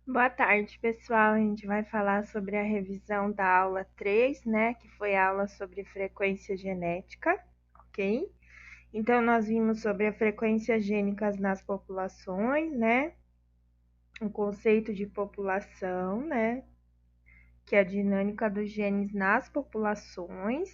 Boa tarde, pessoal. A gente vai falar sobre a revisão da aula 3, né, que foi a aula sobre frequência genética, ok? Então, nós vimos sobre as frequências gênicas nas populações, né, o conceito de população, né, que é a dinâmica dos genes nas populações.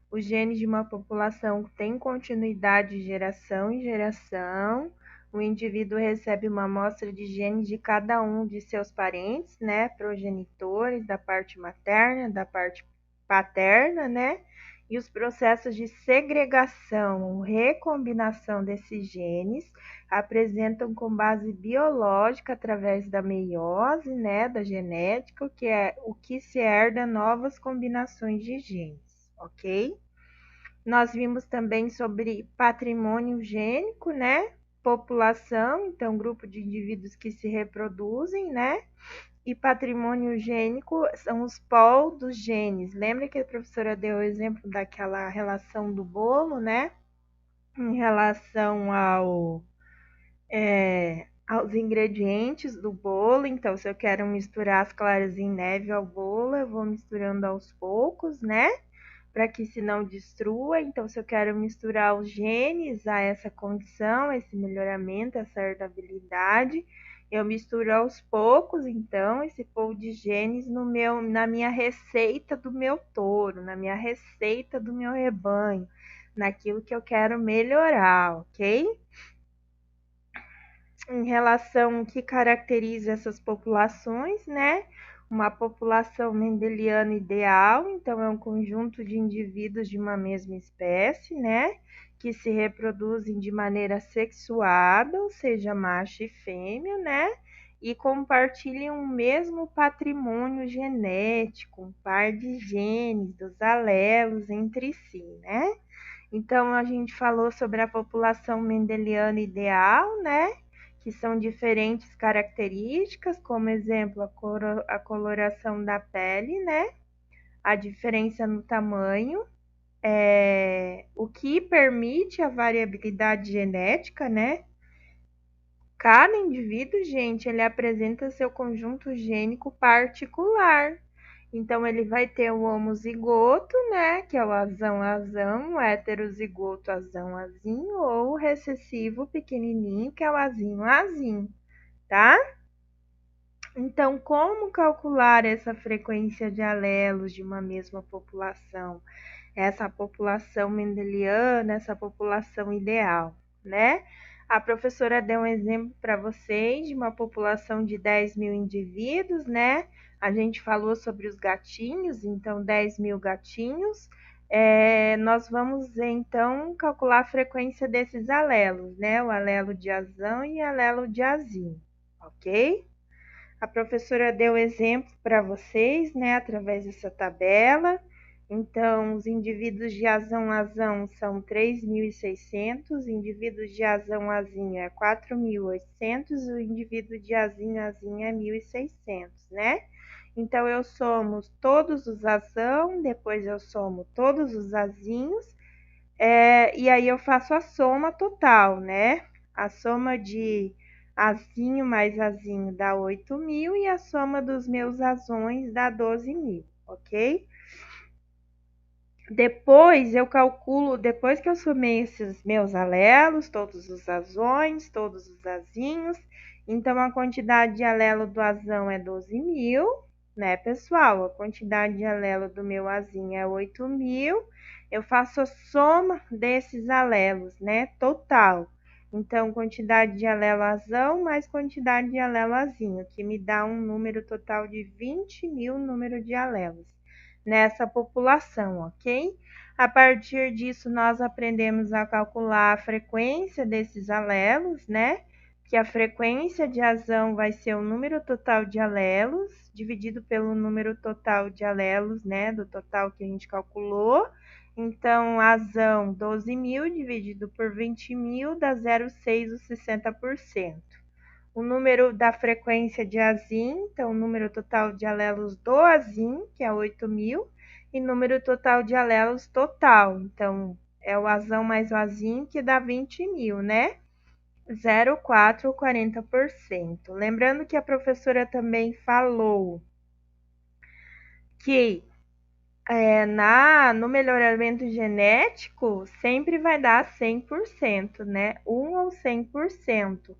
Os genes de uma população têm continuidade de geração em geração. O indivíduo recebe uma amostra de genes de cada um de seus parentes, né, progenitores, da parte materna, da parte paterna, né, e os processos de segregação ou recombinação desses genes apresentam com base biológica através da meiose, né, da genética, que é o que se herda novas combinações de genes, ok? Nós vimos também sobre patrimônio gênico, né? População, então grupo de indivíduos que se reproduzem, né? E patrimônio gênico são os polos dos genes. Lembra que a professora deu o exemplo daquela relação do bolo, né? Em relação aos ingredientes do bolo. Então, se eu quero misturar as claras em neve ao bolo, eu vou misturando aos poucos, né? Para que se não destrua. Então, se eu quero misturar os genes a essa condição, esse melhoramento, essa herdabilidade, eu misturo aos poucos, então, esse pool de genes na minha receita do meu touro, na minha receita do meu rebanho, naquilo que eu quero melhorar, ok? Em relação ao que caracteriza essas populações, né? Uma população mendeliana ideal, então é um conjunto de indivíduos de uma mesma espécie, né? Que se reproduzem de maneira sexuada, ou seja, macho e fêmea, né? E compartilham o mesmo patrimônio genético, um par de genes, dos alelos entre si, né? Então, a gente falou sobre a população mendeliana ideal, né? Que são diferentes características, como exemplo, a coloração da pele, né? A diferença no tamanho, o que permite a variabilidade genética, né? Cada indivíduo, gente, ele apresenta seu conjunto gênico particular. Então, ele vai ter o homozigoto, né, que é o azão, o heterozigoto azão, ou o recessivo pequenininho, que é o azinho, tá? Então, como calcular essa frequência de alelos de uma mesma população? Essa população mendeliana, essa população ideal, né? A professora deu um exemplo para vocês de uma população de 10 mil indivíduos, né? A gente falou sobre os gatinhos, então 10 mil gatinhos. Nós vamos então calcular a frequência desses alelos, né? O alelo de azão e o alelo de azinho, ok? A professora deu exemplo para vocês, né, através dessa tabela. Então, os indivíduos de azão são 3.600, indivíduos de azão-azinho é 4.800, o indivíduo de azinho é 1.600, né? Então, eu somo todos os azão, depois eu somo todos os azinhos, e aí eu faço a soma total, né? A soma de azinho mais azinho dá 8.000 e a soma dos meus azões dá 12.000, ok? Depois eu calculo, depois que eu somei esses meus alelos, todos os azões, todos os azinhos, então a quantidade de alelo do azão é 12.000, né, pessoal? A quantidade de alelo do meu azinho é 8.000. Eu faço a soma desses alelos, né, total. Então, quantidade de alelo azão mais quantidade de alelo azinho, que me dá um número total de 20.000 número de alelos nessa população, ok? A partir disso, nós aprendemos a calcular a frequência desses alelos, né? Que a frequência de azão vai ser o número total de alelos, dividido pelo número total de alelos, né? Do total que a gente calculou. Então, azão 12.000 dividido por 20.000 dá 0,6 ou 60%. O número da frequência de azim, então o número total de alelos do azim, que é 8.000, e número total de alelos total, então é o azão mais o azim que dá 20.000, né? 0,4 ou 40%. Lembrando que a professora também falou que no melhoramento genético sempre vai dar 100%, né? 1 ou 100%.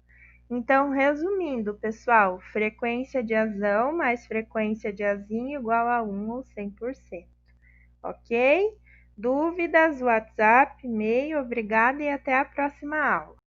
Então, resumindo, pessoal, frequência de azão mais frequência de azinho igual a 1 ou 100%. Ok? Dúvidas, WhatsApp, e-mail, obrigada e até a próxima aula.